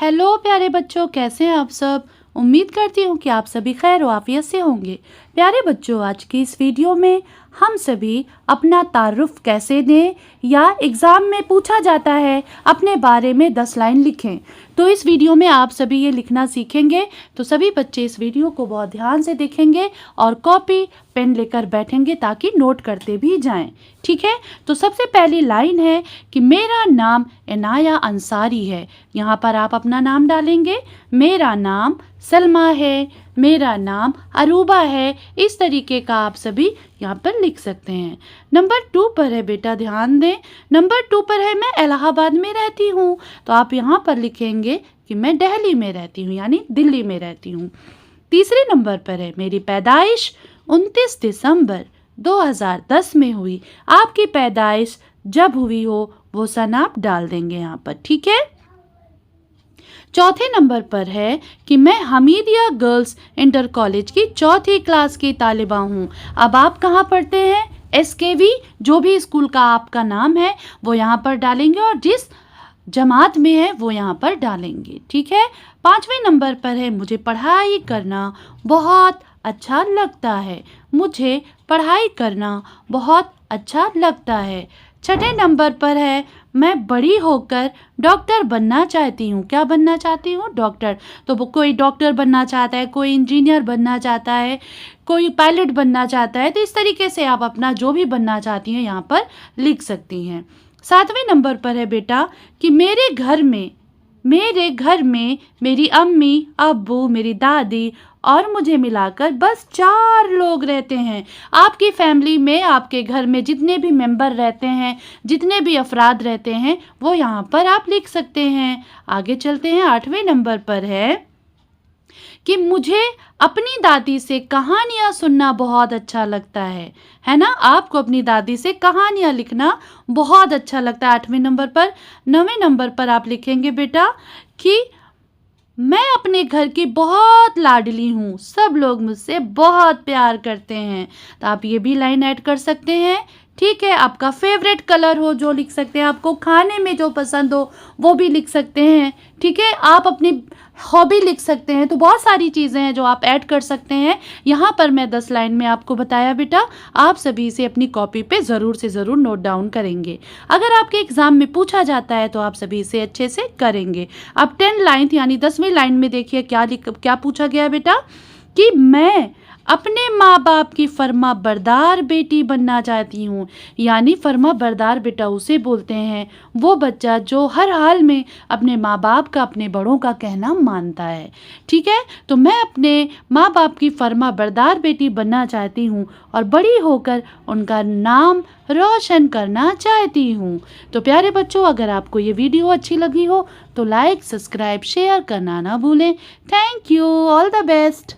Hello प्यारे बच्चों, कैसे हैं आप सब। उम्मीद करती हूँ कि आप सभी खैर आफियत से होंगे। प्यारे बच्चों, आज की इस वीडियो में हम सभी अपना तारुफ कैसे दें या एग्ज़ाम में पूछा जाता है अपने बारे में 10 लाइन लिखें। तो इस वीडियो में आप सभी ये लिखना सीखेंगे। तो सभी बच्चे इस वीडियो को बहुत ध्यान से देखेंगे और कॉपी पेन लेकर बैठेंगे ताकि नोट करते भी जाएं। ठीक है, तो सबसे पहली लाइन है कि मेरा नाम इनाया अंसारी है। यहाँ पर आप अपना नाम डालेंगे। मेरा नाम सलमा है, मेरा नाम अरूबा है। इस तरीके का आप सभी यहाँ पर लिख सकते हैं। नंबर 2 पर है बेटा, ध्यान दें। नंबर 2 पर है मैं इलाहाबाद में रहती हूँ। तो आप यहाँ पर लिखेंगे कि मैं दिल्ली में रहती हूँ, यानी दिल्ली में रहती हूँ। तीसरे नंबर पर है मेरी पैदाइश 29 दिसंबर 2010 में हुई। आपकी पैदाइश जब हुई हो वो सन आप डाल देंगे यहाँ पर। ठीक है। चौथे नंबर पर है कि मैं हमीदिया गर्ल्स इंटर कॉलेज की 4th क्लास की तालिबा हूँ। अब आप कहाँ पढ़ते हैं? SKV, जो भी स्कूल का आपका नाम है वो यहाँ पर डालेंगे और जिस जमात में है वो यहाँ पर डालेंगे। ठीक है। 5वें नंबर पर है मुझे पढ़ाई करना बहुत अच्छा लगता है। मुझे पढ़ाई करना बहुत अच्छा लगता है। 6ठे नंबर पर है मैं बड़ी होकर डॉक्टर बनना चाहती हूँ। क्या बनना चाहती हूँ? डॉक्टर। तो वो कोई डॉक्टर बनना चाहता है, कोई इंजीनियर बनना चाहता है, कोई पायलट बनना चाहता है। तो इस तरीके से आप अपना जो भी बनना चाहती हैं यहाँ पर लिख सकती हैं। 7वें नंबर पर है बेटा कि मेरे घर में मेरी अम्मी, अब्बू, मेरी दादी और मुझे मिलाकर बस 4 लोग रहते हैं। आपकी फैमिली में, आपके घर में जितने भी मेंबर रहते हैं, जितने भी अफराद रहते हैं, वो यहाँ पर आप लिख सकते हैं। आगे चलते हैं। 8वें नंबर पर है कि मुझे अपनी दादी से कहानियाँ सुनना बहुत अच्छा लगता है ना। आपको अपनी दादी से कहानियाँ लिखना बहुत अच्छा लगता है 8वें नंबर पर। 9वें नंबर पर आप लिखेंगे बेटा कि मैं अपने घर की बहुत लाडली हूँ, सब लोग मुझसे बहुत प्यार करते हैं। तो आप ये भी लाइन ऐड कर सकते हैं। ठीक है। आपका फेवरेट कलर हो जो लिख सकते हैं, आपको खाने में जो पसंद हो वो भी लिख सकते हैं। ठीक है। आप अपनी हॉबी लिख सकते हैं। तो बहुत सारी चीज़ें हैं जो आप ऐड कर सकते हैं। यहाँ पर मैं 10 लाइन में आपको बताया बेटा। आप सभी इसे अपनी कॉपी पे ज़रूर से ज़रूर नोट डाउन करेंगे। अगर आपके एग्ज़ाम में पूछा जाता है तो आप सभी इसे अच्छे से करेंगे। अब 10 लाइन यानी 10वीं लाइन में देखिए क्या पूछा गया बेटा कि मैं अपने माँ बाप की फर्मा बरदार बेटी बनना चाहती हूँ। यानी फर्मा बरदार बेटा उसे बोलते हैं वो बच्चा जो हर हाल में अपने माँ बाप का, अपने बड़ों का कहना मानता है। ठीक है। तो मैं अपने माँ बाप की फर्मा बरदार बेटी बनना चाहती हूँ और बड़ी होकर उनका नाम रोशन करना चाहती हूँ। तो प्यारे बच्चों, अगर आपको ये वीडियो अच्छी लगी हो तो लाइक, सब्सक्राइब, शेयर करना ना भूलें। Thank you. All the best.